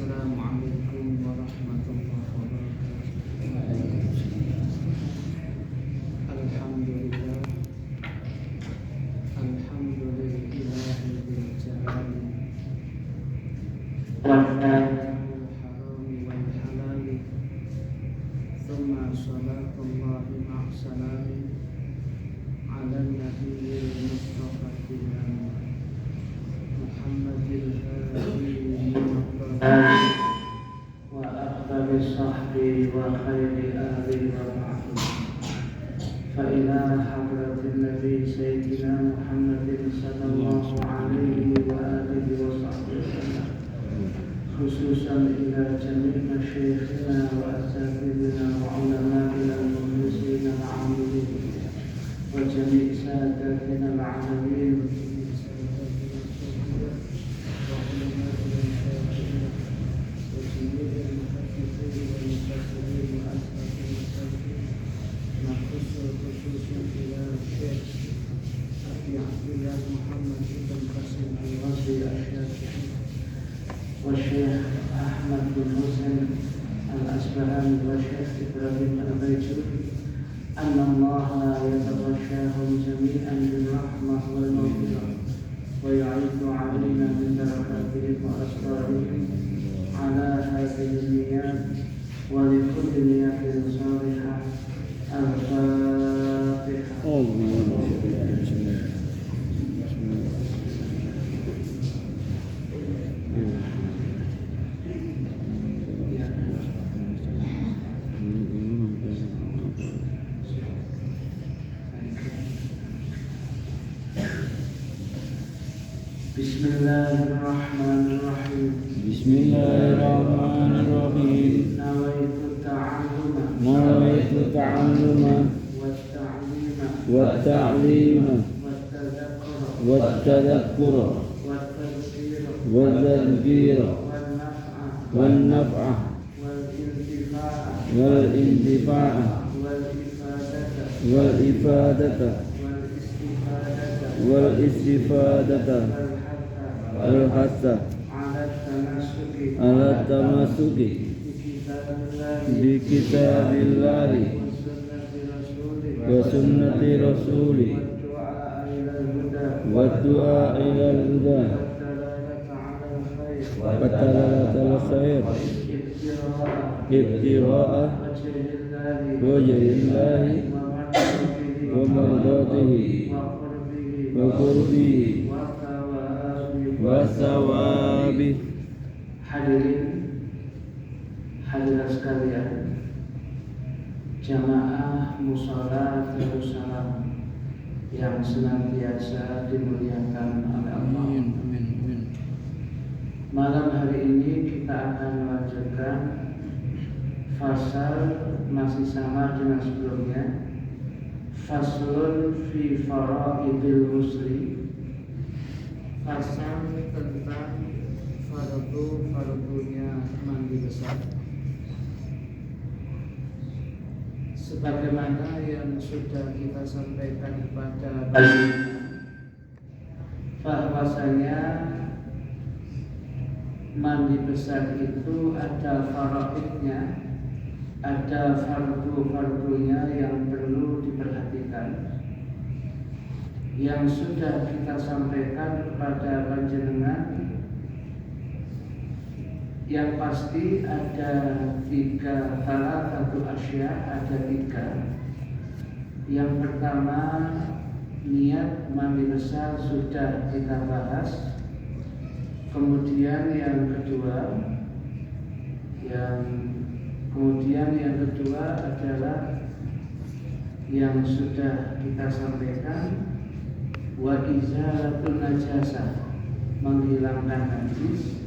Assalamualaikum warahmatullahi wabarakatuh. Alhamdulillah, alhamdulillahil jalali wal harami wal halali, thumma salatullahi ma'asalami ala nabiyyil mustafa Muhammadil hadi wa afdali sahbi wa khairi ahli wa ba'du. Fa ila hadratin nabi sayyidina Muhammadin sallallahu alaihi wa alihi wa sahbihi, khususan ila jami' masyayikhina wa asatidina wa ulama'ina al-mukhlisina al-amilin wa jami' sadatina al-alamin والشيخ أحمد بن حسين الأصبهاني والشيخ إبراهيم البيجوري أن الله يتغشاهم جميعا بالرحمة والمغفرة ويعيد علينا من بركاتهم وأسرارهم على هذه النيات ولكل نية صالحة. الفاتحة. Bismillahirrahmanirrahim. Bismillahirrahmanirrahim. Nawaitu ta'alluma wat-ta'lima wat-tadhakkura wat-tadhkira wan-naf'a wal-intifa'a wal-ifadata wal-istifadata wal-hassa ala tamasuki bi kitabillahi wa sunnati rasuli wa du'a ila al-huda wa talalatal khair ibtira'a wajhillahi wa mardatihi wa qurbihi wa sawabi. Hadirin sekalian, jamaah mushola Darussalam yang senantiasa dimuliakan oleh Allah. Malam hari ini kita akan melanjutkan fasal masih sama dengan sebelumnya. Faslun fi faraidil muslim. Fasal tentang fardunya mandi besar. Sebagaimana yang sudah kita sampaikan pada bahwasanya mandi besar itu ada faraidnya, ada fardu-fardunya yang perlu diperhatikan, yang sudah kita sampaikan kepada panjenengan. Yang pasti ada satu asya, ada tiga. Yang pertama, niat mandi besar sudah kita bahas. Kemudian yang kedua adalah yang sudah kita sampaikan, wa izalatun najasah, menghilangkan najis.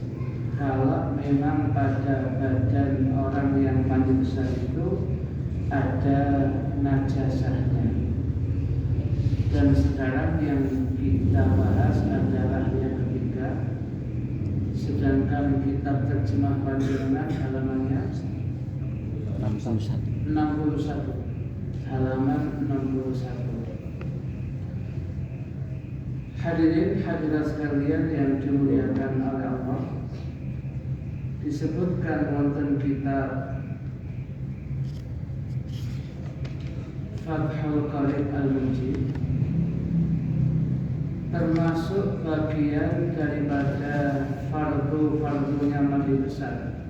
Kalau memang pada badan orang yang mandi besar itu ada najasahnya. Dan sekarang yang kita bahas adalah yang ketiga. Sedangkan kitab terjemah panjenengan halamannya 61. Halaman 61. Hadirin hadirat sekalian yang dimuliakan oleh Allah, disebutkan wonten kitab Fathul Qarib Al-Mujib, termasuk bagian daripada fardu-fardunya mandi besar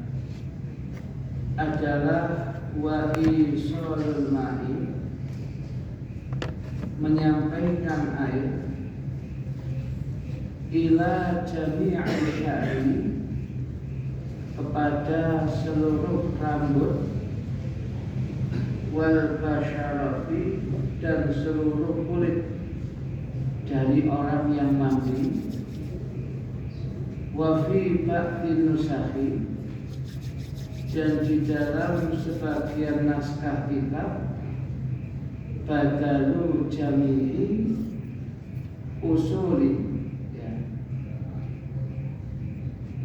adalah wa'isolul ma'i, menyampaikan air ila jami'il sya'ri, kepada seluruh rambut, wal basyarati, dan seluruh kulit dari orang yang mandi, wa fi ba'din nusakhi, dan di dalam sebagian naskah kitab, badalu jami'i usuli, ya.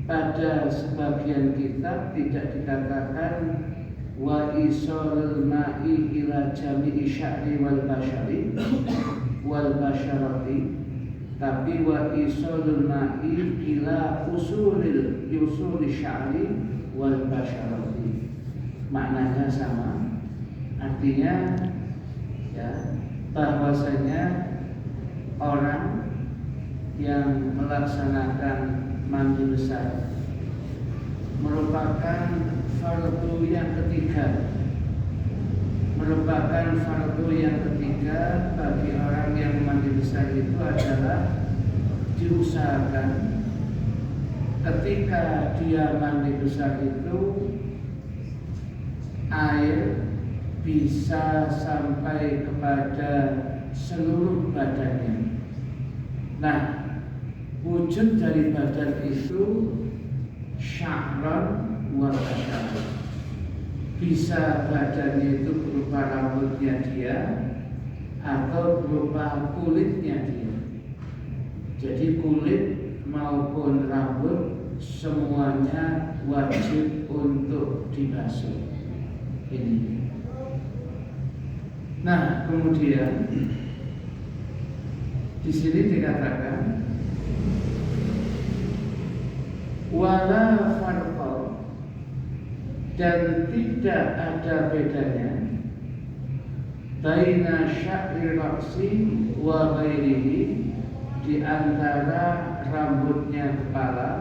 Pada sebagian kitab tidak dikatakan wa isolul ma'i ila jami'i sya'ri wal basyari wal basyarati, tapi wa isolul ma'i ila usuli sya'ri wal basyarati, maknanya sama. Artinya ya, bahwasanya orang yang melaksanakan mandi besar merupakan fardu yang ketiga, bagi orang yang mandi besar itu adalah diusahakan ketika dia mandi besar itu air bisa sampai kepada seluruh badannya. Nah, wujud dari badan itu sya'ran wa basyarah. Bisa badannya itu berupa rambutnya dia atau berupa kulitnya dia. Jadi kulit maupun rambut semuanya wajib untuk dibasuh. Ini. Nah, kemudian di sini dikatakan wala farqa, dan tidak ada bedanya baina sya'ri ra'si wa ghairihi, di antara rambutnya kepala,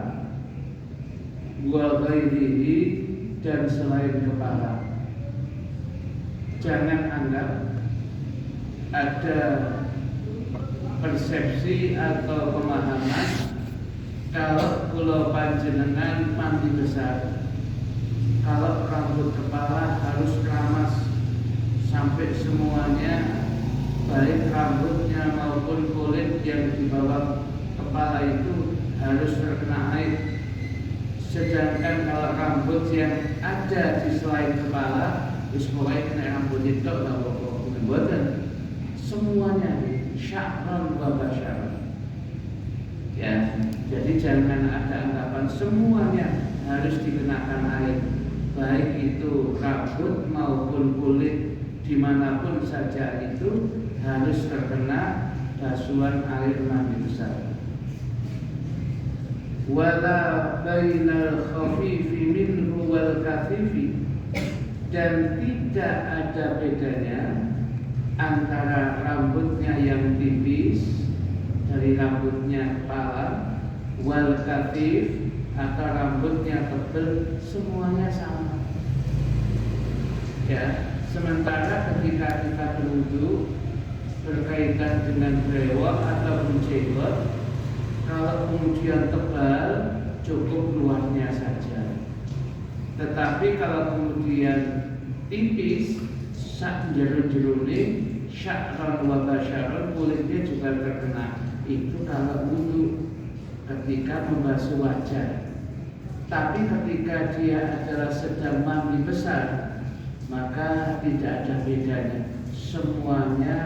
wa ghairihi, dan selain kepala. Jangan anggap ada persepsi atau pemahaman kalau pulau panjenengan mandi besar, kalau rambut kepala harus keramas sampai semuanya, baik rambutnya maupun kulit yang di bawah kepala itu harus terkena air. Sedangkan kalau rambut yang ada di selain kepala, pokoknya kena rambut itu nggak apa-apa, semuanya sya'ran wa basyarah. Ya, jadi jangan ada anggapan semuanya harus dikenakan air, baik itu rambut maupun kulit, dimanapun saja itu harus terkena basuhan air mandi besar. Wala bainal khafifi minhu wal kafifi, dan tidak ada bedanya antara rambutnya yang tipis dari rambutnya kepala, wal katif, atau rambutnya tebal, semuanya sama. Ya, sementara ketika kita berwudu berkaitan dengan brewok atau jenggot, kalau kemudian tebal cukup luarnya saja. Tetapi kalau kemudian tipis, sak jeruk-jeruknya sya'ran wa basyarah, kulitnya juga terkena. Itu kalau wudu ketika membasuh wajah. Tapi ketika dia adalah sedang mandi besar, maka tidak ada bedanya. Semuanya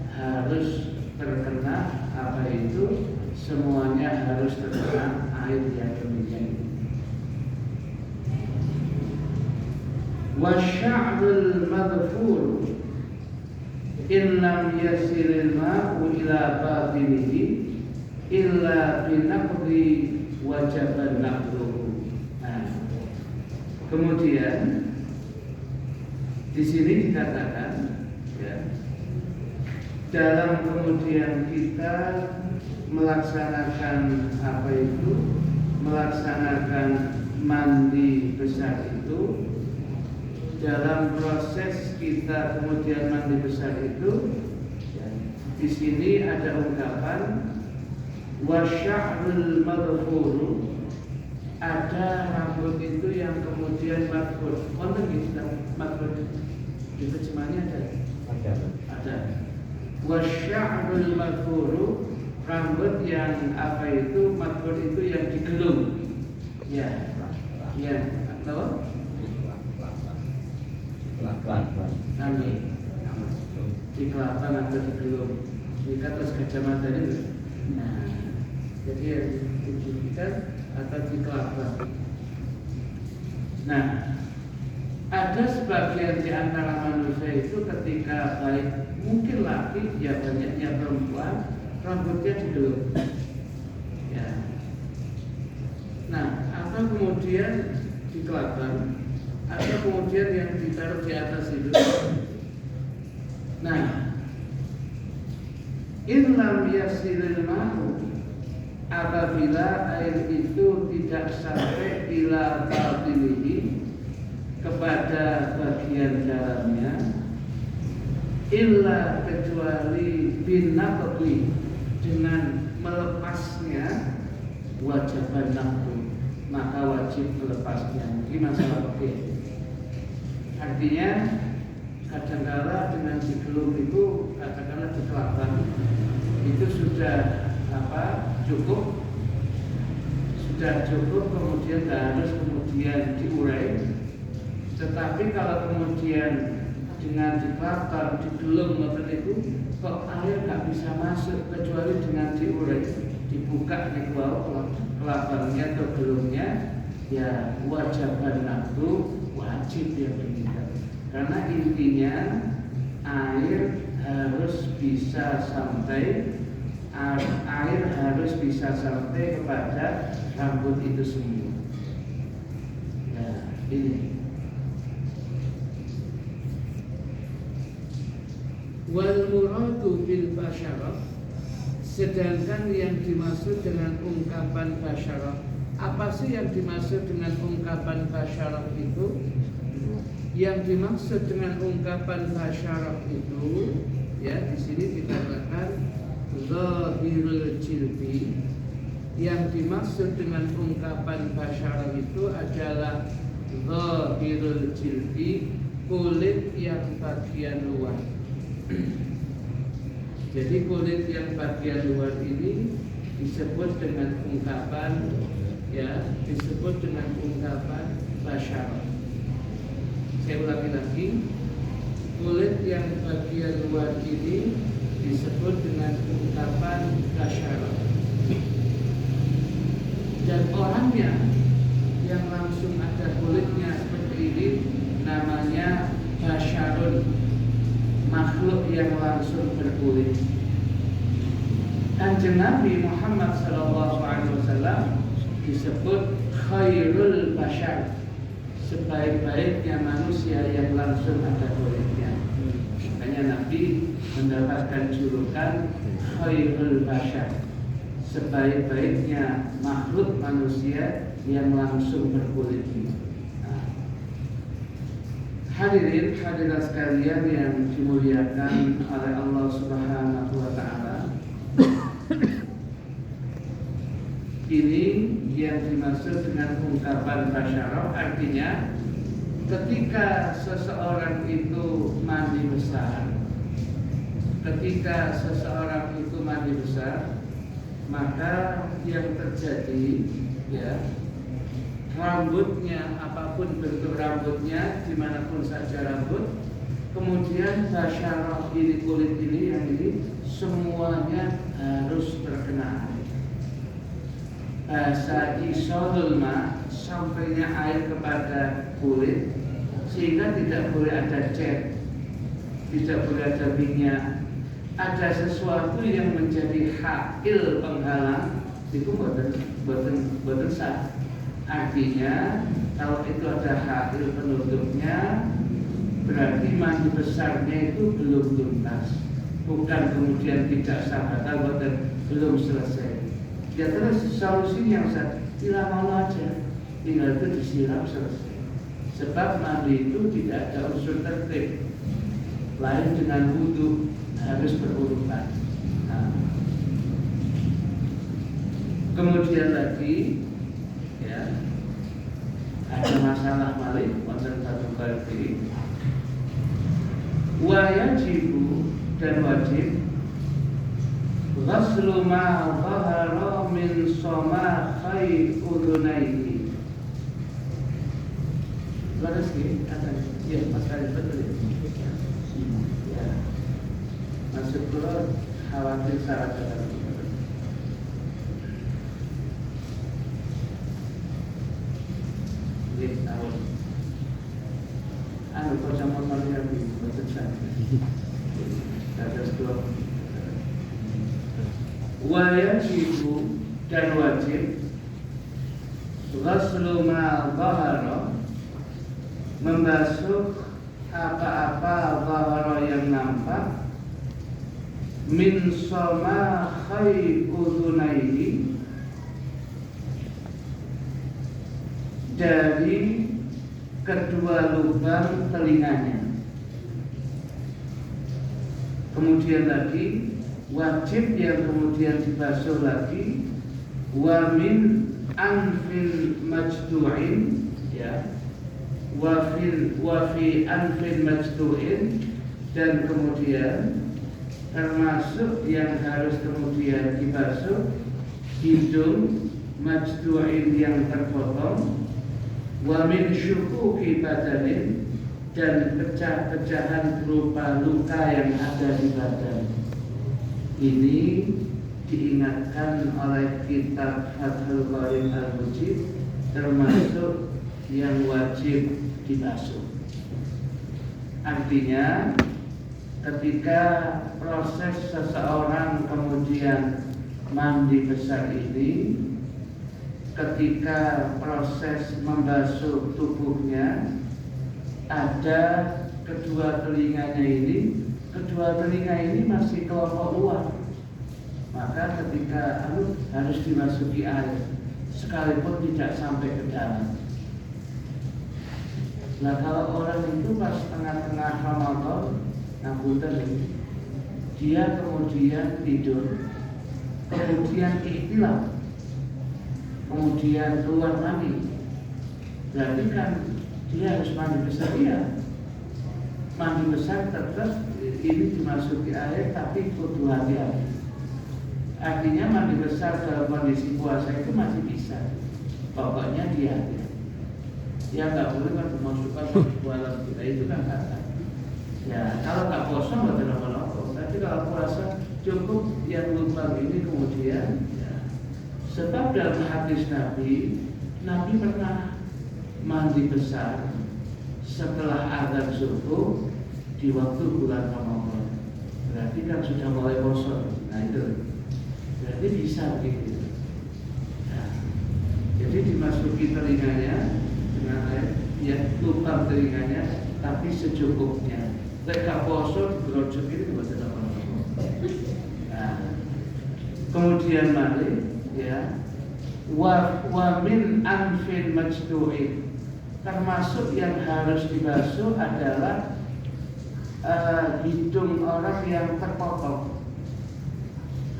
harus terkena apa itu? Semuanya harus terkena air yang demikian. Wasya'rul madfur in lam yasilil ma'u ila batinihi illa binaqdi wajaban naqluhu. Nah, Kemudian di sini dikatakan ya, dalam kemudian kita melaksanakan apa itu, melaksanakan mandi besar itu, dalam proses kita kemudian mandi besar itu, ya, di sini ada ungkapan wasya'rul madhfuru, ada rambut itu yang kemudian madfur. Wonten kita madfur di terjemahannya ada. Wasya'rul madfuru, rambut yang apa itu, madfur itu yang digelung. Ya. Ya, atau kami di kelapa atau di gelung. Di atas kacamata itu. Nah, jadi yang diberikan atau di kelapa. Nah, ada sebagian di antara manusia itu ketika baik mungkin laki, ya banyaknya perempuan, rambutnya digelung. Ya. Nah, atau kemudian dikelapkan, atau kemudian yang ditaruh di atas itu. Nah, in lam yasilil ma'u, apabila air itu tidak sampai ila batinihi, kepada bagian dalamnya, illa kecuali binaqdi, dengan melepasnya, wajiban naqdu, maka wajib melepasnya. Ini masalah oke. Artinya kadang-kala dengan digelung itu, katakanlah dikelapkan, itu sudah cukup, kemudian harus kemudian diurai. Tetapi kalau kemudian dengan dikelapkan, digelung itu, kok air nggak bisa masuk kecuali dengan diurai, dibuka nih kelapangnya atau gelungnya, ya wajiban naqdu, wajib yang demikian. Karena intinya air harus bisa sampai kepada rambut itu semua. Ya, ini. Wal muradu bil basyarah, sedangkan yang dimaksud dengan ungkapan basyarah, apa sih yang dimaksud dengan ungkapan basyarah itu? Yang dimaksud dengan ungkapan basyarah itu, ya di sini dikatakan zahirul jilbi. Yang dimaksud dengan ungkapan basyarah itu adalah zahirul jilbi, kulit yang bagian luar. Jadi kulit yang bagian luar ini disebut dengan ungkapan, ya, disebut dengan ungkapan basyarah. Saya ulangi lagi, kulit yang bagian luar ini disebut dengan ungkapan basyarah. Dan orangnya yang langsung ada kulitnya seperti ini namanya basyarun, makhluk yang langsung berkulit. Kanjeng Nabi Muhammad SAW disebut khairul basyar, sebaik-baiknya manusia yang langsung ada kulitnya. Makanya Nabi mendapatkan julukan khairul basyar, sebaik-baiknya makhluk manusia yang langsung berkulit. Hadirin hadirat sekalian yang dimuliakan oleh Allah Subhanahu wa taala. Ini yang dimaksud dengan ungkapan basyarah, artinya ketika seseorang itu mandi besar, maka yang terjadi, ya, rambutnya, apapun bentuk rambutnya, dimanapun saja rambut, kemudian basyarah ini, kulit ini, yang ini semuanya harus terkena air. Bahasa isolul ma, sampainya air kepada kulit, sehingga tidak boleh ada cat, tidak boleh ada minyak, ada sesuatu yang menjadi hail penghalang, itu boten sah. Artinya kalau itu ada hail penutupnya, berarti mandi besarnya itu belum tuntas. Bukan kemudian tidak sah batal dan belum selesai. Ya terus solusi yang tidak mau aja, tinggal itu disiram selesai. Sebab mandi itu tidak ada unsur tertib lain dengan wudhu, harus berurutan. Nah, kemudian lagi ya ada masalah malik wonten satu kali wajibu dan wajib ghaslu ma dhahara min somakhai udunaihi. Laras ni ada ya masalah betul ya. Masuk keluar khawatir syarat dalam tahun anu kocam motor yang betul saja ada dua wajibu dan wajib ghaslu ma dhahara membasuh apa-apa dhahara yang nampak min somakhai udunaihi dari kedua lubang telinganya. Kemudian lagi wajib yang kemudian dibasuh lagi wa min anfil majdu'in ya wa fi anfil majdu'in, dan kemudian termasuk yang harus kemudian dibasuh hidung majdu'in yang terpotong, wa min syukuki badanin, dan pecah-pecahan berupa luka yang ada di badan. Ini diingatkan oleh kitab Fathul Qarim Al-Mujib termasuk yang wajib dibasuh. Artinya ketika proses seseorang kemudian mandi besar ini, ketika proses membasuh tubuhnya, ada kedua telinganya ini, kedua telinga ini masih kelompok luar, maka ketika harus dimasuki air sekalipun tidak sampai ke dalam. Nah kalau orang itu pas tengah-tengah Ramadan, dia kemudian tidur, kemudian ikhtilaf, kemudian keluar mani, berarti kan dia harus mandi besar. Dia mandi besar tetap ini dimasuki air, tapi kudu hati-hati. Artinya mandi besar dalam kondisi puasa itu masih bisa, pokoknya dia ya nggak boleh kan memasukkan dalam kita itu kan kata. Ya kalau nggak puasa nggak terlalu, tapi kalau puasa cukup yang lubang ini kemudian ya. Sebab dalam hadis Nabi pernah mandi besar setelah azan subuh di waktu bulan Ramadan. Berarti kan sudah mulai kosong. Nah itu berarti bisa begitu. Nah, jadi dimasuki telinganya dengan air, ya lubang telinganya, tapi secukupnya. Mereka kosong berojok ini bahasa Ramadan. Nah, kemudian malik ya wa min anfil majdu'in, termasuk yang harus dibasuh adalah hidung orang yang terpotong.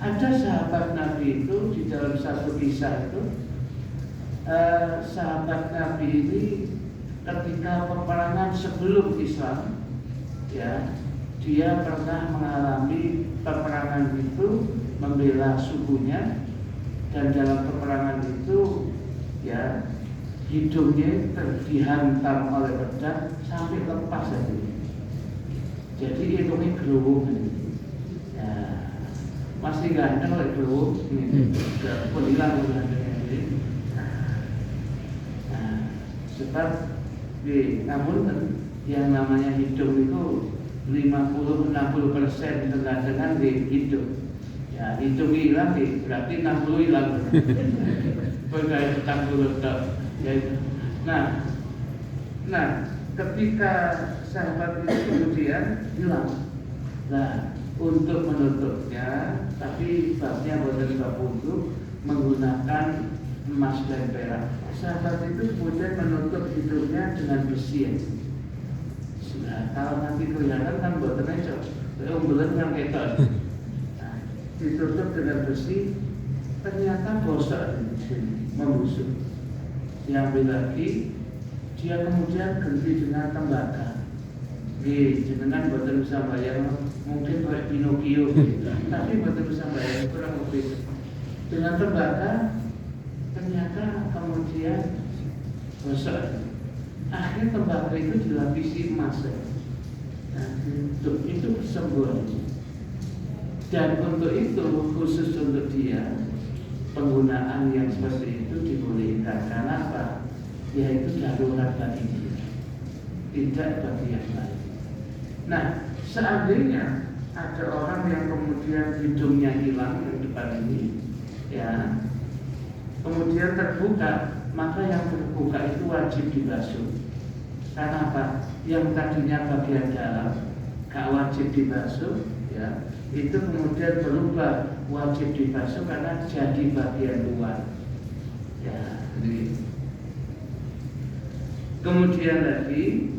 Ada sahabat Nabi itu di dalam satu kisah itu, sahabat Nabi ini ketika peperangan sebelum Islam, ya dia pernah mengalami peperangan itu membela sukunya, dan dalam peperangan itu ya hidungnya dihantam oleh pedang sampai lepas saja. Jadi hidungnya gerowong, ya, masih ganteng oleh gerowong, pun hilang gantengnya ini. Nah, sebab namun yang namanya hidung itu 50-60% tergantung di hidung. Ya, Ya, hitung hilang berarti 60 hilang. Berkait tentang turut ya itu. Nah, ketika sahabat itu kemudian hilang. Nah, untuk menutupnya, tapi babnya bukan bab untuk menggunakan emas dan perak. Sahabat itu kemudian menutup hidungnya dengan besi. Nah, kalau nanti kelihatan kan buatan aja, bulan yang keton. Nah, ditutup dengan besi, ternyata bosan membusuk. Diambil lagi, dia kemudian ganti dengan tembaga. Jenengan buatan bisa bayar mungkin kayak Pinocchio, tapi buatan bisa bayar kurang lebih. Dengan tembaga, ternyata kemudian bosan. Akhirnya tembaga itu dilapisi emas. Nah, itu sembuh. Dan untuk itu khusus untuk dia penggunaan yang seperti itu dibolehkan. Karena apa? Yaitu darurat bagi dia, tidak bagi yang lain. Nah, seandainya ada orang yang kemudian hidungnya hilang di depan ini, ya, kemudian terbuka, maka yang terbuka itu wajib dibasuh. Karena apa? Yang tadinya bagian dalam gak wajib dibasuh, ya, itu kemudian berubah wajib dibasuh karena jadi bagian luar. Ya, jadi. Kemudian lagi,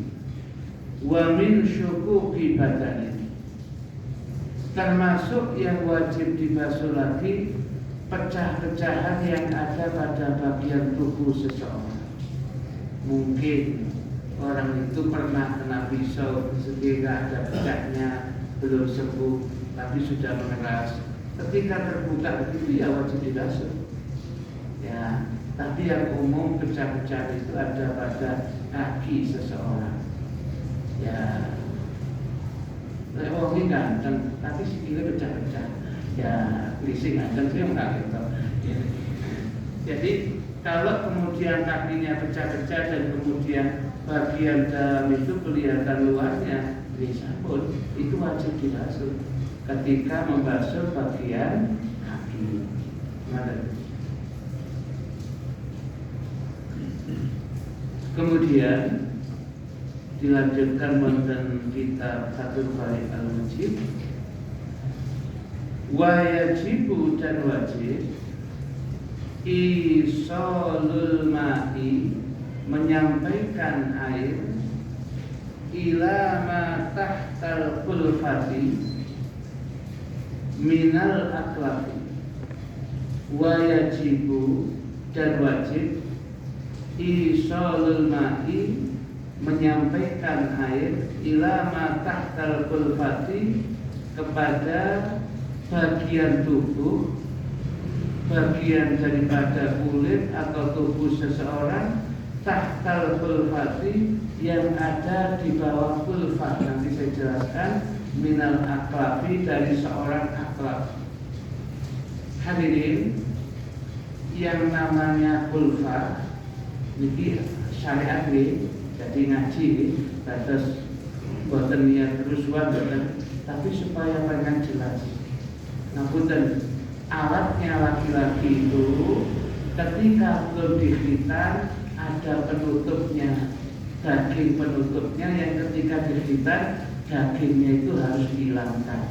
wa min syukuki badani, termasuk yang wajib dibasuh lagi pecah-pecahan yang ada pada bagian tubuh seseorang. Mungkin orang itu pernah kena pisau sehingga ada pecahnya, belum sembuh tapi sudah mengeras. Ketika terbuka begitu ya wajib dibasuh. Ya, tapi yang umum pecah-pecah itu ada pada kaki seseorang. Ya, ini ganteng, tapi sikilnya pecah-pecah. Ya, lising ganteng sih enggak gitu. Ya. Jadi kalau kemudian kakinya pecah-pecah dan kemudian bagian dalam itu kelihatan luarnya, disabun, itu wajib dibasuh ketika membasuh bagian kaki. Kemudian dilanjutkan wonten kitab Fathul Bari Al-Mujib, wa yajibu dan wajib isolul ma'i, menyampaikan air, ila ma tahtal kulfati minal aklafi. Wa yajibu dan wajib isolul ma'i, menyampaikan air, ila ma tahtal kulfati, kepada bagian tubuh, bagian daripada kulit atau tubuh seseorang, tahtal kulfati, yang ada di bawah kulfah. Nanti saya jelaskan, minal aklafi, dari seorang aklaf. Hadirin, yang namanya kulfah ini syariat ini, jadi ngaji batas boten niat terus boten, tapi supaya pengen jelas. Ngapunten, alatnya laki-laki itu ketika belum dikhitan ada penutupnya, daging penutupnya yang ketika dikhitan dagingnya itu harus dihilangkan.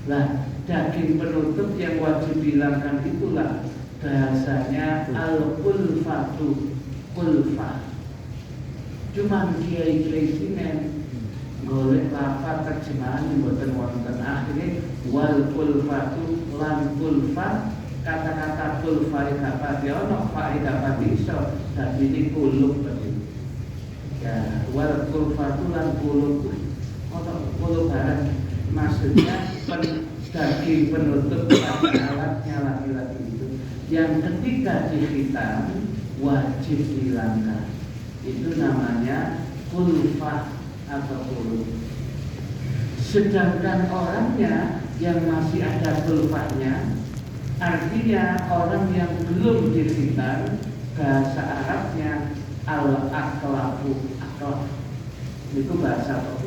Lah, daging penutup yang wajib dihilangkan itulah bahasanya al-kulfatu, kulfah. Cuman kiai-kiai sini golek lafaz terjemahan yang boten wonten, akhirnya wal kulfatu lan kulfah, kata-kata kulfah gak pati ono, faedah pati iso, dadi ini kulub tadi. Ya, wal kulfatu lan kulub, ono kulubaran, maksudnya daging penutup pada alatnya laki-laki itu yang ketika dikhitan wajib dihilangkan. Itu namanya kulfah atau kulub. Sedangkan orangnya yang masih ada kulfahnya, artinya orang yang belum dikhitan, bahasa Arabnya al-aklafu, aklaf. Itu bahasa Arab.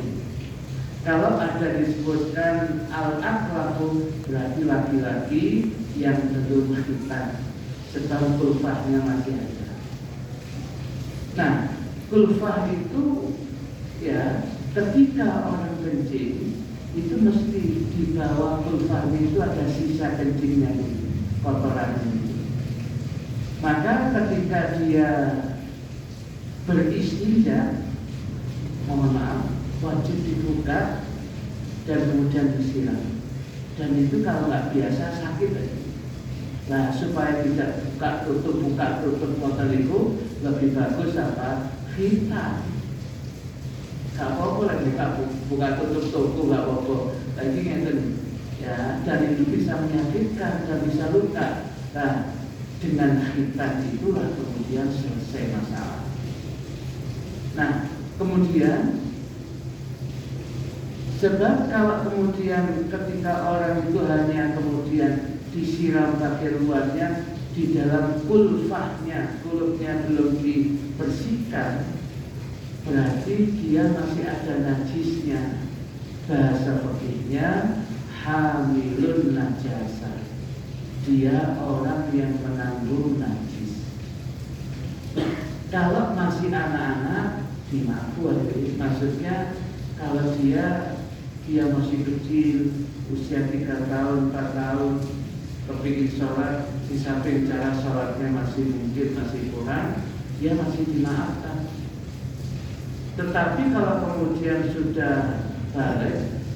Kalau ada disebutkan al-aqlabu berarti laki-laki yang belum khitan sebab kulfahnya masih ada. Nah, kulfah itu ya ketika orang kencing itu mesti di bawah kulfahnya itu ada sisa kencingnya itu, kotorannya itu. Maka ketika dia beristinja, mohon maaf, wajib dibuka dan kemudian disiram. Dan itu kalau nggak biasa sakit lagi. Nah, supaya tidak buka tutup botol itu lebih bagus apa? Khitan. Gak apa-apa lagi buka tutup toko, gak apa-apa. Lagi ngeten ya, dan itu bisa menyakitkan dan bisa luka. Nah, dengan khitan itulah kemudian selesai masalah. Nah, kemudian sebab kalau kemudian ketika orang itu hanya kemudian disiram pakai luarnya di dalam kulfahnya, kulupnya belum dibersihkan, berarti dia masih ada najisnya. Bahasa fikihnya hamilun najasa. Dia orang yang mengandung najis. Kalau masih anak-anak dimaafkan, maksudnya kalau dia masih kecil, usia 3 tahun, 4 tahun, kepingin sholat, di samping cara sholatnya masih mungkin masih kurang, dia masih dimaafkan. Tetapi kalau kemudian sudah balik,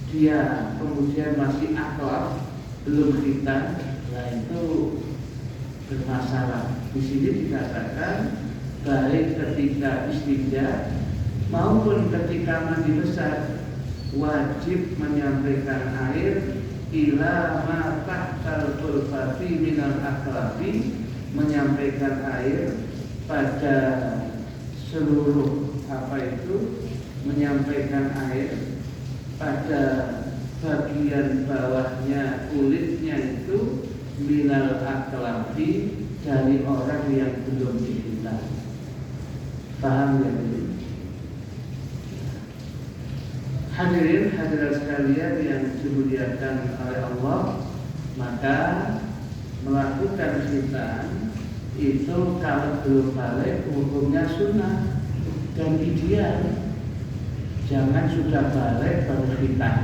dia kemudian masih akhlak, belum khitan, nah itu bermasalah. Di sini dikatakan baik ketika istinja maupun ketika mandi besar wajib menyampaikan air ila ma tahtal kulfati minal akhlafi, menyampaikan air pada seluruh menyampaikan air pada bagian bawahnya kulitnya itu minal akhlafi, dari orang yang belum dikhitan. Paham ya? Hadirin hadirat sekalian yang dimuliakan oleh Allah, maka melakukan khitan itu kalau belum balik hukumnya sunnah dan ideal. Jangan sudah balik baru khitan.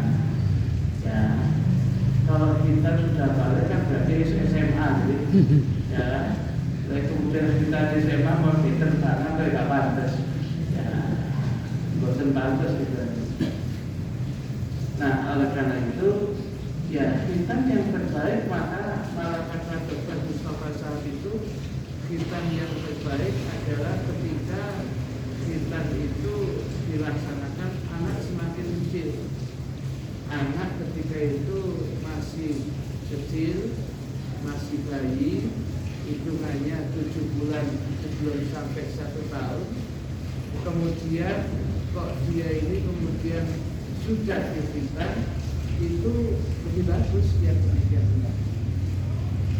Ya, kalau kita sudah balik kan berarti SMA gitu. Ya, kemudian kita di SMA mau ditentangan kayak gak pantas. Ya, bosan pantas gitu. Nah, oleh karena itu, ya khitan yang terbaik, maka malah kata Dr. Mustafa saat itu, khitan yang terbaik adalah ketika khitan itu dilaksanakan anak semakin kecil. Anak ketika itu masih kecil, masih bayi, hitungannya 7 bulan sebelum sampai 1 tahun. Kemudian kok dia ini kemudian sudah dikhitan, itu lebih bagus yang demikian.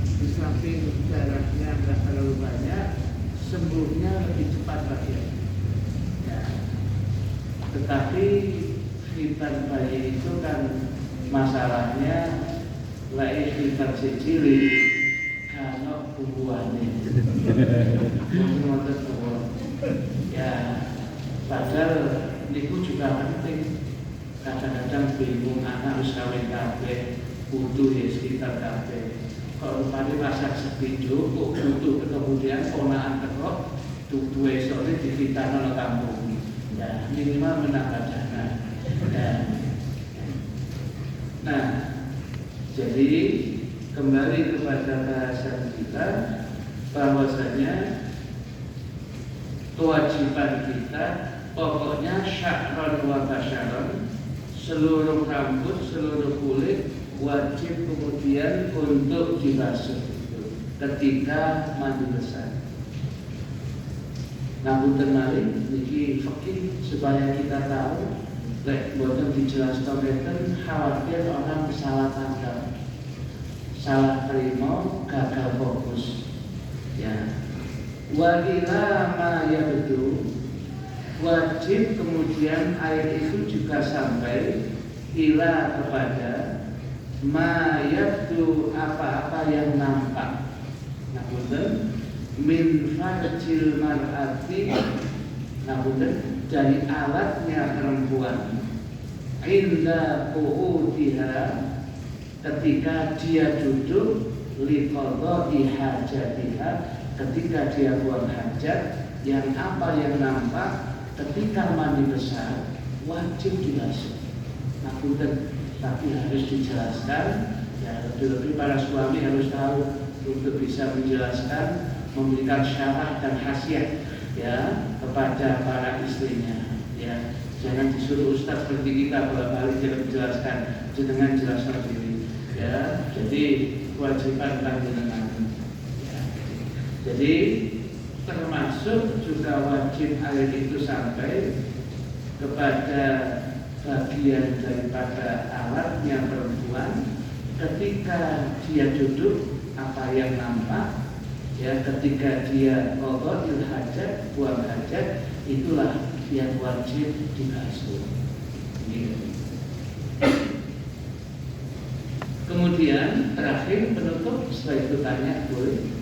Di samping darahnya tidak terlalu banyak, sembuhnya lebih cepat lagi. Ya. Tetapi khitan bayi itu kan masalahnya lain khitan cili kalau bubuannya. Ya, padahal niku juga penting. Kadang-kadang bingung anak harus kawin kabeh, butuh ya sekitar kabeh. Kalau tadi masak sepido, kok butuh kemudian ponaan tekok, dua sore di kita nol kampung. Ya, minimal menambah dana. Ya. Nah, jadi kembali kepada bahasan kita, bahwasanya kewajiban kita pokoknya sya'ran wa basyaran, seluruh rambut, seluruh kulit wajib kemudian untuk dibasuh ketika mandi besar. Namun tenali niki fikih supaya kita tahu, lek boten dijelaskan beten khawatir orang salah tangkap, salah terima, gagal fokus. Ya. Wa ila ma yabdu, wajib kemudian air itu juga sampai ila kepada mayatu apa-apa yang nampak. Nah, betul min farjil mar'ati, nah betul dari alatnya perempuan inda qu'udiha ketika dia duduk liqadha'i hajatiha ketika dia buang hajat. Yang apa yang nampak ketika mandi besar wajib dibasuh. Nah, betul tapi harus dijelaskan ya, lebih-lebih para suami harus tahu untuk bisa menjelaskan, memberikan syarat dan khasiat ya kepada para istrinya ya. Jangan disuruh ustaz seperti kita bolak-balik jangan menjelaskan, jangan jelaskan sendiri ya. Jadi kewajiban panjenengan ya. Jadi termasuk juga wajib air itu sampai kepada bagian daripada alatnya perempuan ketika dia duduk apa yang nampak ya, ketika dia qadha'il hajat buang hajat itulah yang wajib dibasuh gitu. Kemudian terakhir penutup setelah itu tanya boleh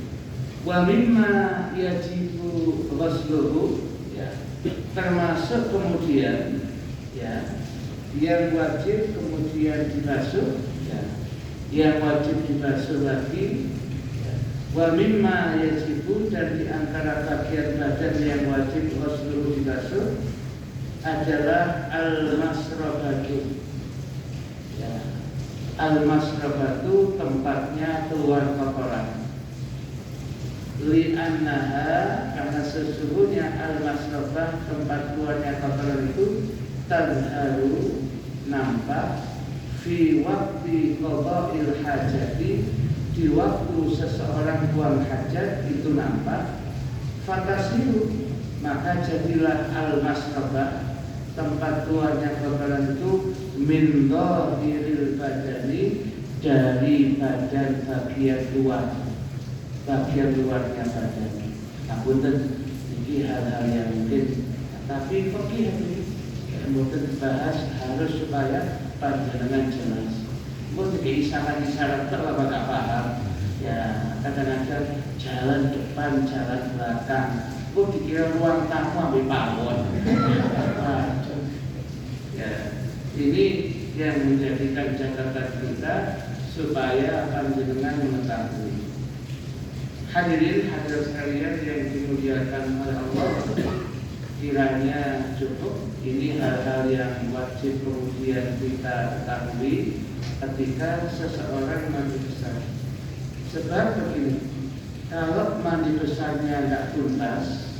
wa mimma yajibu ghusluhu ya, termasuk kemudian ya yang wajib kemudian dibasuh ya, yang wajib dibasuh lagi ya. Wa mimma yajibu dan di antara bagian badan yang wajib ghusluhu dibasuh adalah al-masrabatu ya. Al-masrabatu tempatnya keluar kotoran. Li'annaha karena sesungguhnya al-masrabah tempat keluarnya kotoran itu tadharu nampak fi waktu qadha'il hajati di waktu seseorang buang hajat itu nampak fatasiru maka jadilah al-masrabah tempat keluarnya kotoran itu min dhahiril badani dari badan bagian luarnya badan. Nah, punten ini hal-hal yang mungkin tapi fikih ini mungkin dibahas harus supaya panjenengan jelas. Mungkin isyarat-isyarat terlalu gak paham. Ya kadang-kadang jalan depan, jalan belakang. Kok dikira ruang tamu ambil pawon. Ya ini yang menjadikan catatan kita supaya panjenengan mengetahui. Hadirin hadirat sekalian yang dimuliakan oleh Allah, kiranya cukup. Ini hal-hal yang wajib kemudian kita ketahui ketika seseorang mandi besar. Sebab begini, kalau mandi besarnya tidak tuntas,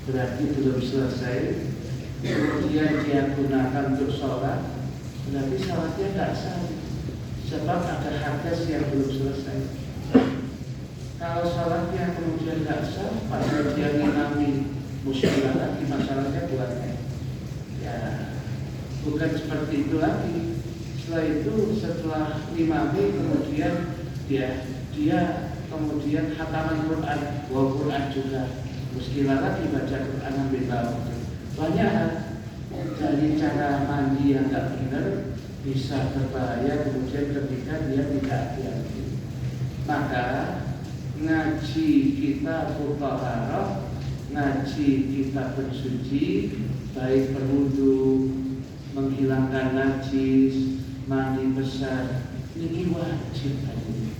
berarti belum selesai. Kemudian dia gunakan untuk sholat, berarti sholatnya tidak sah. Sebab ada hadas yang belum selesai. Kalau sholatnya kemudian tidak sah, pada dia ngimami muskilah lagi masalahnya buatnya. Ya, bukan seperti itu lagi. Setelah itu, setelah ngimami kemudian dia kemudian khataman Quran, bawa Quran juga, muskilah lagi baca Quran ambil bawah. Banyak hal dari cara mandi yang tidak benar bisa berbahaya kemudian ketika dia tidak hati-hati. Maka ngaji kita fuqaharah, ngaji kita bersuci, baik berwudu, menghilangkan najis, mandi besar, ini wajib tadi.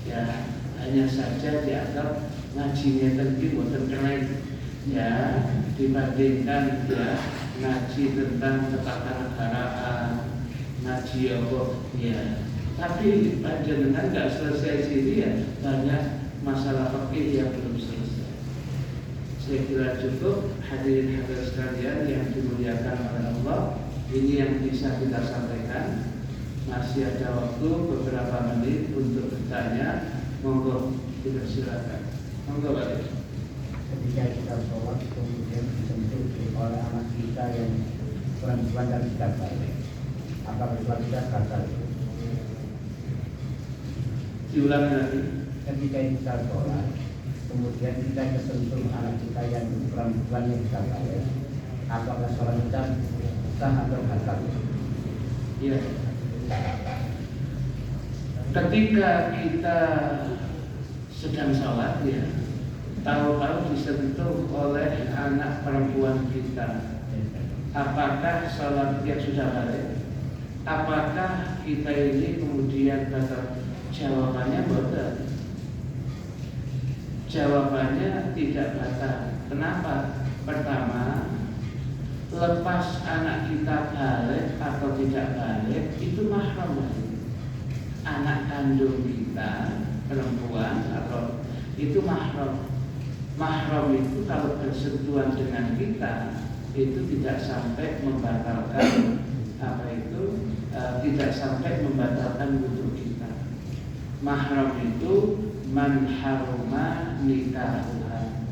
Ya, hanya saja dianggap ngajinya tadi buatan keren. Ya, dibandingkan ya ngaji tentang ketatanegaraan, ngaji apa ya. Tapi panjenengan nggak selesai sini ya banyak masalah fikih yang belum selesai. Saya kira cukup. Hadirin hadirat sekalian yang dimuliakan oleh Allah, ini yang bisa kita sampaikan. Masih ada waktu beberapa menit untuk bertanya. Monggo dipersilakan. Monggo Pak. Ketika kita sholat kemudian disentuh oleh anak kita yang perempuan dan tidak baik, apakah sholat kita gagal? Diulang lagi. Ketika kita sholat kemudian kita kesentuh anak kita yang perempuan yang tidak baik, apakah sholat kita sah atau batal? Ya. Ketika kita sedang sholat, ya, tahu-tahu disentuh oleh anak perempuan kita, apakah sholat yang sudah balik? Apakah kita ini kemudian batal? Jawabannya betul. Jawabannya tidak batal. Kenapa? Pertama, lepas anak kita balik atau tidak balik itu mahram. Anak kandung kita perempuan atau itu mahram. Mahram itu kalau bersentuhan dengan kita itu tidak sampai membatalkan tidak sampai membatalkan wudhu kita. Mahram itu man haruma nikahuha,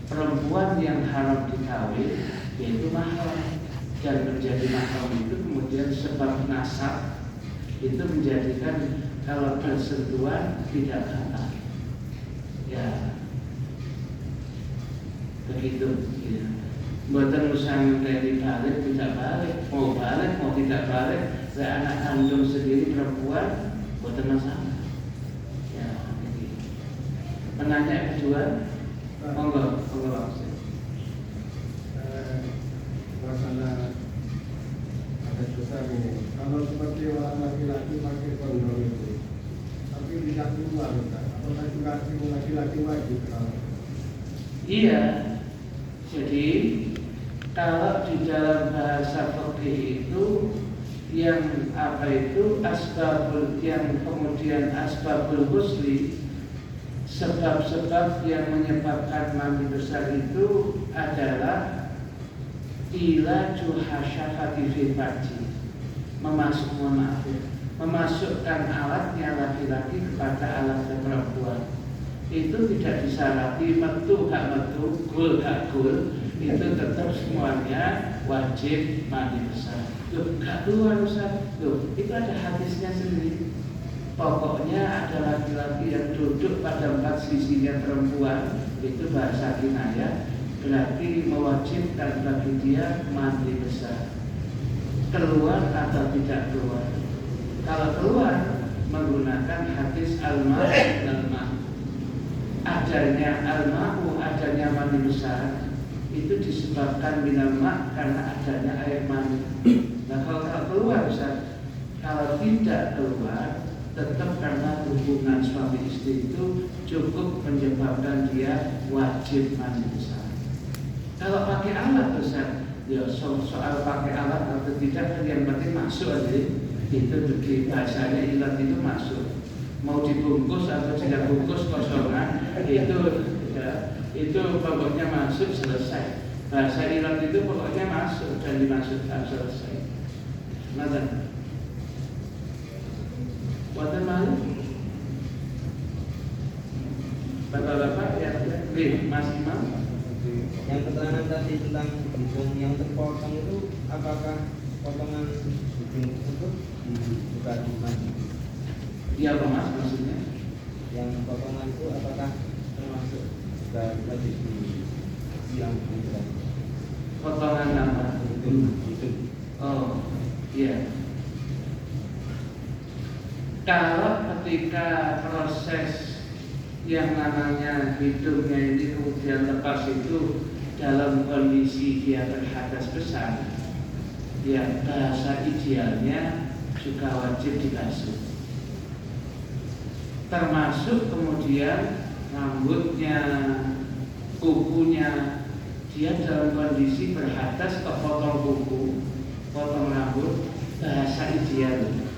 perempuan yang haram dikawin yaitu mahram, dan menjadi mahram itu kemudian sebab nasab itu menjadikan kalau bersentuhan tidak batal. Ya, begitu. Ya. Buatan usaha dari balik tidak balik, mau tidak balik, anak kandung sendiri perempuan, buatan masalah. Ya, begitu. Menanya kedua, monggo langsung. Masalah ada besar ini. Kalau seperti orang laki-laki pakai kondom itu, tapi tidak keluar, apakah juga laki-laki wajib kalau? Iya. Jadi kalau di dalam bahasa fikih itu yang asbabul yang kemudian asbabul husli, sebab-sebab yang menyebabkan mandi besar itu adalah ilaju hasyafati fil farji, memasukkan alatnya laki-laki kepada alatnya perempuan. Itu tidak disyaratkan metu gak metu, gul gak gul, itu tetap semuanya wajib mandi besar. Loh, gak keluar Ustaz. Loh, itu ada hadisnya sendiri. Pokoknya ada laki-laki yang duduk pada 4 sisinya perempuan, itu bahasa kinayah, berarti mewajibkan bagi dia mandi besar. Keluar atau tidak keluar? Kalau keluar menggunakan hadis al-ma'. Adanya al-ma'u, adanya mani besar itu disebabkan minal ma' karena adanya air mani. Nah kalau keluar besar, kalau tidak keluar tetap karena hubungan suami istri itu cukup menyebabkan dia wajib mani besar. Kalau pakai alat besar, ya soal pakai alat atau tidak yang penting masuk aja. Itu di bahasanya ilat itu masuk. Mau dibungkus atau tidak bungkus kosongan itu pokoknya masuk selesai. Bahasa ilat itu pokoknya masuk dan dimasukkan selesai. Nada. Wonten malih? Bapak-bapak ya, Mas Imam. Yang keterangan tadi tentang hidung yang terpotong itu, apakah potongan hidung tersebut bukan mandi? Iya Pak Mas, maksudnya yang potongan itu apakah termasuk juga wajib disiram? potongan apa? Hidung. Oh, iya. Kalau ketika proses yang namanya hidungnya ini kemudian lepas itu dalam kondisi dia berhadas besar, ya bahasa idealnya juga wajib dibasuh. Termasuk kemudian rambutnya, kukunya, dia dalam kondisi berhadas kepotong kuku, potong rambut, bahasa ideal.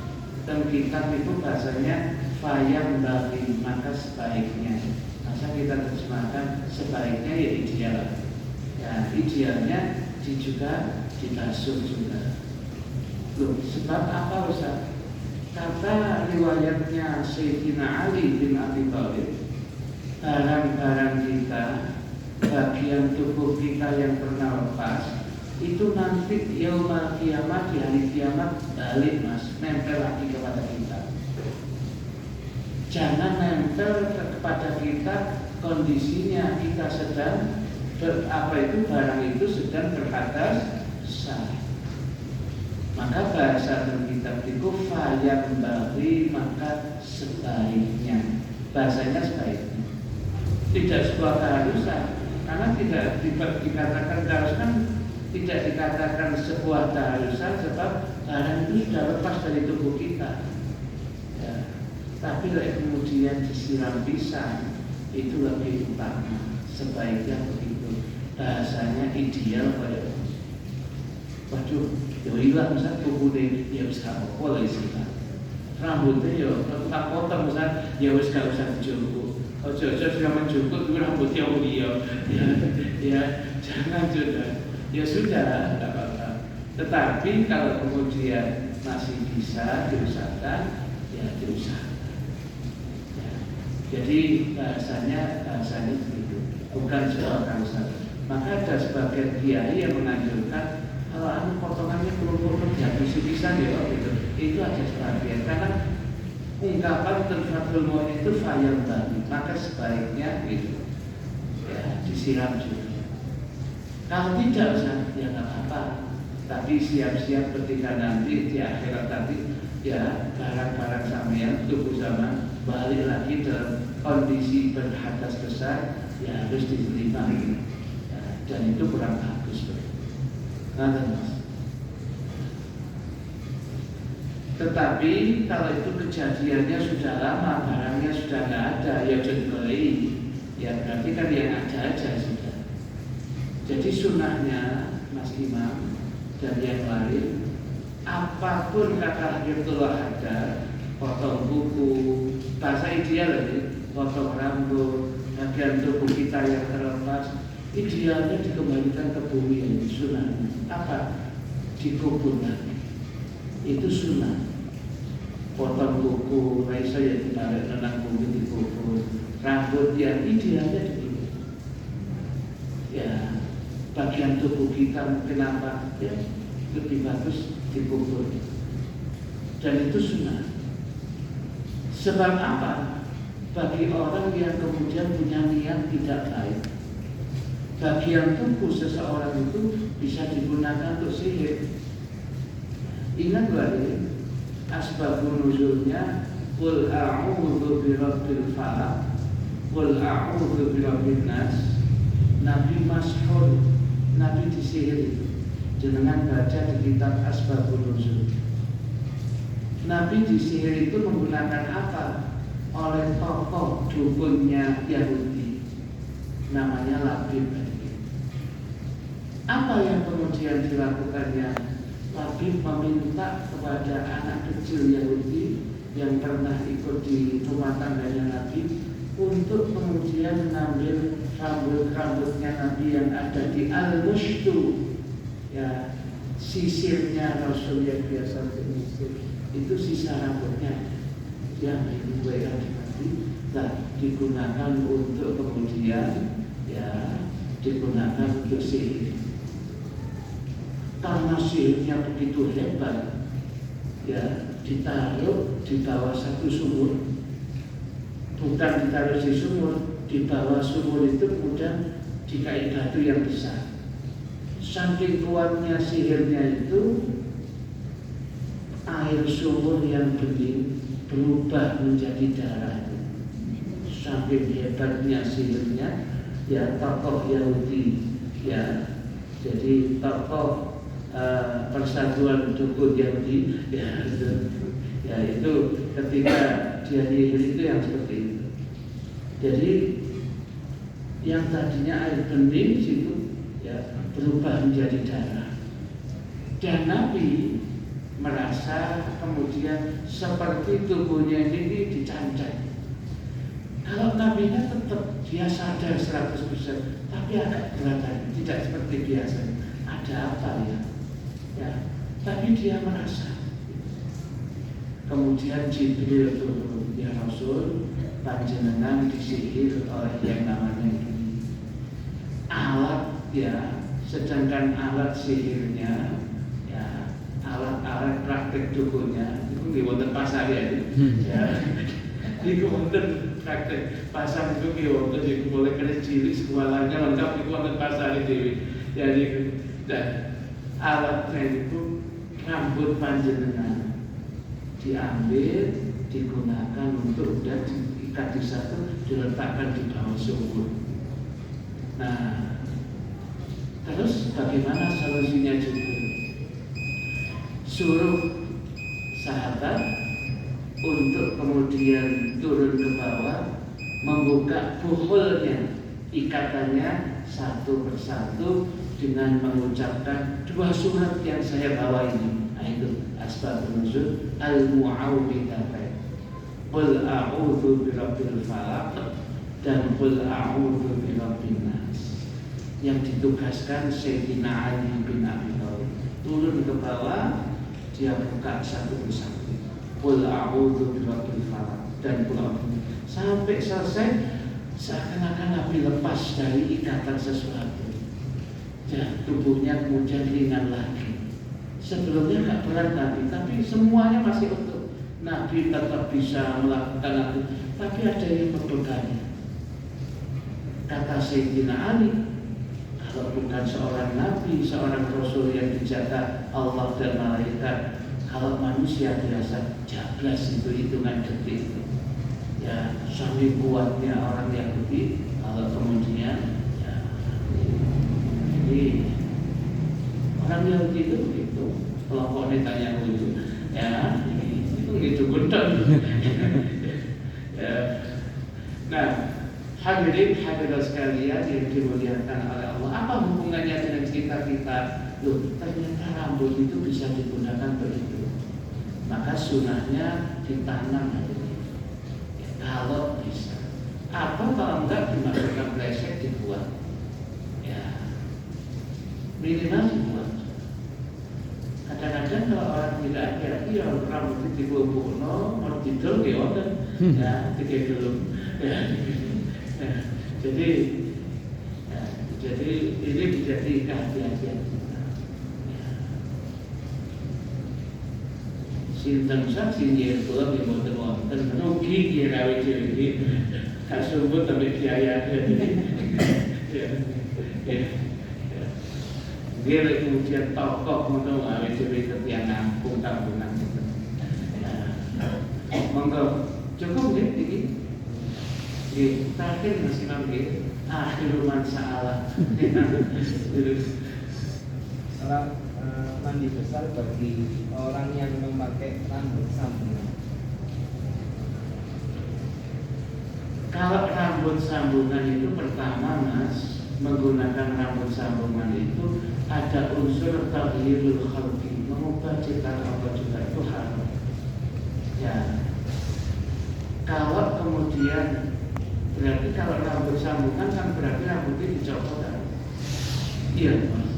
Dan kitab itu bahasanya fayam bagi, maka sebaiknya. Masa kita terjemahkan sebaiknya ya ideal. Ya idealnya juga dibasuh juga. Loh, sebab apa Ustaz? Kata riwayatnya Sayyidina Ali bin Abi Thalib, barang-barang kita, bagian tubuh kita yang pernah lepas, itu nanti yaumul kiamat, di hari kiamat balik Mas, nempel lagi kepada kita. Jangan nempel kepada kita kondisinya kita sedang apa itu barang itu sedang berhadas sah. Maka bahasa kitab itu yang bagi maka sebaiknya, bahasanya sebaiknya, tidak sebuah keharusan, karena tidak dikatakan keharusan, tidak dikatakan sebuah keharusan sebab barang itu sudah lepas dari tubuh kita. Ya. Tapi kemudian disiram pisang itu lebih utama, sebaiknya begitu. Bahasanya ideal pada waduh, ya hilang misal kukude, ya bisa apa lagi sih kan? Rambutnya ya tak potong misal, ya wis gak usah dijungkuk. Ojo sudah menjungkuk, itu rambutnya ya jangan sudah. Ya sudah, tidak apa-apa. Tetapi kalau kemudian masih bisa diusahakan, ya diusahakan. Ya. Jadi bahasanya begitu, bukan soal kausa. Maka ada sebagian kiai yang menganjurkan kalau potongannya belum dihabisi pisang ya gitu. Itu ada sebagian karena ungkapan terfatul mau itu fayal bagi, maka sebaiknya gitu ya disiram juga. Kalau tidak usah ya nggak apa-apa. Tapi siap-siap ketika nanti di akhirat tadi ya barang-barang sampean tubuh zaman balik lagi dalam kondisi berhadas besar ya harus diterima ya, dan itu kurang bagus. Tetapi kalau itu kejadiannya sudah lama, barangnya sudah nggak ada, ya jengkeli, ya berarti kan yang ada aja sudah. Jadi sunnahnya Mas Imam dan yang lain, apapun kata Hirtullah ada, potong kuku, bahasa ideal ini, potong rambut, bagian tubuh kita yang terlepas, idealnya dikembalikan ke bumi ini sunnahnya. Apa? Dikubur lagi. Itu sunnah. Potong kuku, raisa yang ditarik nenang bumi dikubur. Rambut yang idealnya dikubur. Ya, bagian tubuh kita mungkin apa? Ya, lebih bagus dikubur. Dan itu sunnah. Sebab apa? Bagi orang yang kemudian punya niat tidak baik, bagian tubuh seseorang itu bisa digunakan untuk sihir. Ingat lagi asbabun nuzulnya qul a'udzu birabbil falaq, qul a'udzu birabbin nas. Nabi masyhur, Nabi disihir itu dengan baca di kitab asbabun nuzul. Nabi disihir itu menggunakan apa? Oleh tokoh dukunnya Yahudi namanya Labib. Apa yang kemudian dilakukannya? Labib meminta kepada anak kecil Yahudi yang pernah ikut di rumah tangganya Nabi untuk kemudian mengambil rambut-rambutnya Nabi yang ada di al-mushtu, ya sisirnya Rasul yang biasa menyisir, itu sisa rambutnya yang dibuat Nabi, nah digunakan untuk kemudian ya digunakan untuk sihir. Karena sihirnya begitu hebat, ya ditaruh di bawah satu sumur, bukan ditaruh di sumur, di bawah sumur itu kemudian dikai batu yang besar. Saking kuatnya sihirnya itu, air sumur yang bening berubah menjadi darah. Saking hebatnya sihirnya, ya tokoh Yahudi, ya jadi tokoh persatuan dukun Yahudi, ya itu ketika dia nyihir itu yang seperti itu. Jadi yang tadinya air bening situ ya berubah menjadi darah. Dan Nabi merasa kemudian seperti tubuhnya ini dicancang. Kalau Nabinya tetap dia sadar 100%, tapi agak kelihatan tidak seperti biasa. Ada apa ya? Ya, tapi dia merasa. Kemudian Jibril turun, ya Rasul, panjenengan disihir oleh yang namanya ini. Alat ya, sedangkan alat sihirnya, ya alat-alat praktek dukunnya itu di wonten pasar ya. Ya, di wonten praktek pasar itu kiwonten jadi boleh kena cilik semuanya lengkap di wonten pasar itu. Jadi dan alatnya itu rambut panjenengan diambil digunakan untuk dan diikat di satu diletakkan di bawah sumur. Nah, terus bagaimana solusinya juga? Suruh sahabat untuk kemudian turun ke bawah membuka buhulnya, ikatannya satu persatu dengan mengucapkan dua surat yang saya bawa ini. Nah itu asbabun nuzul al-mu'awwidhatain. Qul a'udzu birabbil falaq dan qul a'udzu birabbin nas. Yang ditugaskan Sayyidina Ali bin Abi Thalib turun ke bawah, dia buka satu persatu. Qul a'udzu birabbil falaq dan qul a'udzu sampai selesai seakan-akan Nabi lepas dari ikatan sesuatu. Ya, tubuhnya kemudian ringan lagi. Sebelumnya nggak berat Nabi, tapi semuanya masih utuh. Nabi tetap bisa melakukan itu, tapi ada yang membebani. Kata Sayyidina Ali, kalau bukan seorang Nabi, seorang Rasul yang dijaga Allah dan malaikat, kalau manusia biasa, jablas itu hitungan detik. Ya, sampai kuatnya orang Yahudi, kalau kemudian jadi orang Yahudi itu begitu, kelompok Netanyahu itu, ya itu gitu gendeng. Ya. Nah, hadirin hadirat sekalian yang dimuliakan oleh Allah, apa hubungannya dengan kita? Loh, ternyata rambut itu bisa digunakan begitu. Maka sunahnya ditanam hadirin. Ya, kalau bisa. Apa kalau enggak dimasukkan plastik dibuat? Ya. Minimal dibuat. Kadang-kadang kalau orang tidak hati-hati ya rambut itu dibuat mau tidur ya udah ya tiga dulu ya. Jadi ini menjadi kehati-hatian kita. Sinten sak sinjir kula nggih mboten wonten rugi nggih gawe dhewe gak sumbut sampai biaya. Dia kemudian tokoh ngono gawe dhewe ketiang ngampung kampungan. Monggo cukup nggih iki. Nggih, terakhir masih nggih. Akhirul masalah. Salat mandi besar bagi orang yang memakai rambut sambungan. Kalau rambut sambungan itu pertama Mas, menggunakan rambut sambungan itu ada unsur taghyirul khalqi, mengubah ciptaan Allah juga itu haram. Ya. Kalau kemudian berarti kalau rambut sambungan kan berarti rambutnya dicopot kan? Iya Mas.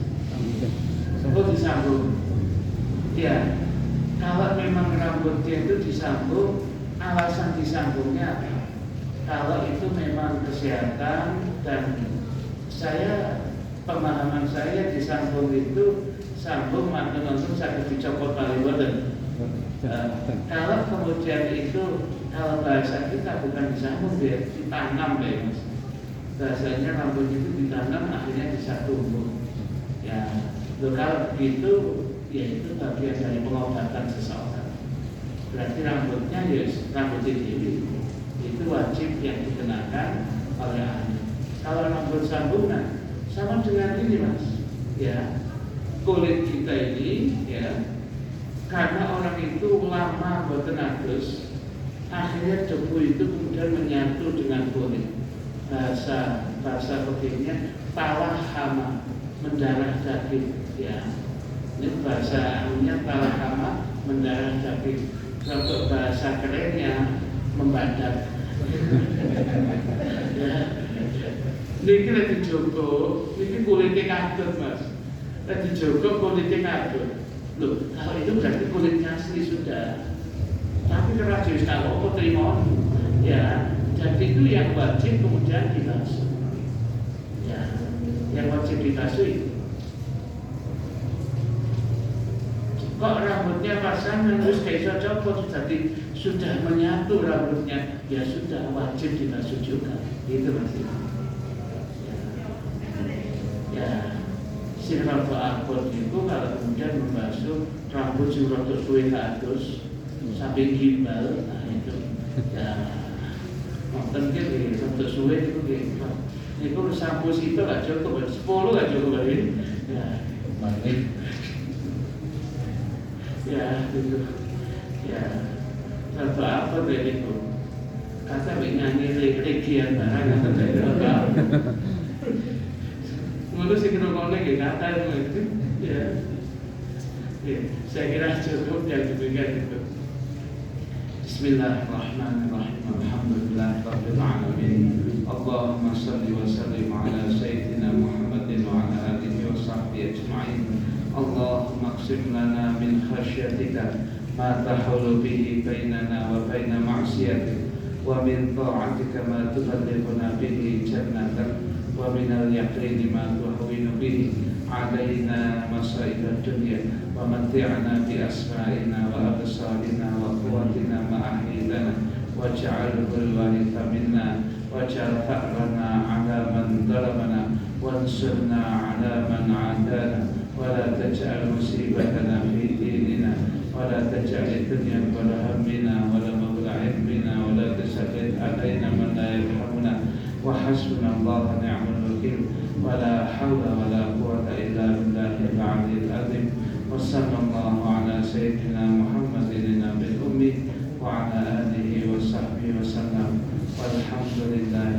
Oh disambung. Ya. Kalau memang rambutnya itu disambung, alasan disambungnya apa? Kalau itu memang kesehatan dan pemahaman saya disambung itu sambung mantan langsung sakit dicopot paling boten. Kalau kemudian itu kalau bahasa kita bukan disambung dia ditanam deh Mas. Bahasanya rambut itu ditanam akhirnya bisa tumbuh. Ya, kalau begitu ya itu bagian dari pengobatan seseorang. Berarti rambutnya ya rambut dewi itu wajib yang dikenakan oleh ahli. Kalau rambut sambungan sama dengan ini Mas, ya kulit kita ini ya karena orang itu lama boten adus, akhirnya debu itu kemudian menyatu dengan kulit. Bahasa begininya talah hama, mendarah daging, ya. Ini bahasa anunya talah hama, mendarah daging. Untuk bahasa kerennya membadak. Ya. Niki lagi jogo, niki kulitnya kadut Mas. Lagi jogo kulitnya kadut. Loh, kalau itu berarti kulitnya asli sudah. Tapi karena jenis kalau terima, ya, jadi itu yang wajib kemudian dibasuh. Ya, yang wajib dibasuh itu. Kok rambut rambutnya pasangan terus kayak copot sudah menyatu rambutnya, ya sudah wajib dibasuh juga. Itu maksudnya. Ya, si rambut angkot itu kalau kemudian membasuh rambut si rambut suwe kados sampai gimbal, nah itu ya nonton gitu rambut suwe itu gitu. Itu sampo itu nggak cukup, 10 nggak cukup ini. Ya, balik. Ya, gitu. Ya, rambut angkot itu. Kata nyanyi regian barang kata dari rambut. Menurut si kerongkonnya gitu kata itu, ya. Saya kira cukup yang demikian itu. Bismillahirrahmanirrahim. Alhamdulillahirabbil alamin. Allahumma shalli wa sallim ala sayyidina Muhammadin wa ala alihi wa sahbihi ajma'in. Allahumma qsim lana min khasyatika ma tahulu bihi bainana wa baina ma'siyatik, wa min ta'atika ma tuballighuna bihi jannatak, wa minal yaqini ma tuhawwinu bihi alaina masa'ib ad-dunya, wa matti'na bi asma'ina wa absarina wa quwwatina ma ahyaytana, waj'alhu al-waritha minna, waj'al fa'rana 'ala man zalamana, wansurna 'ala man 'adana, wa la taj'al musibatana fi dinina, wa la taj'al ad-dunya akbara hammina wa la mablagha 'ilmina, wa la tusallit 'alaina man la yarhamuna. وحسبنا الله ونعم الوكيل ولا حول ولا قوة إلا بالله العلي العظيم وصلى الله على سيدنا محمد النبي الأمي وعلى آله وصحبه وسلم والحمد لله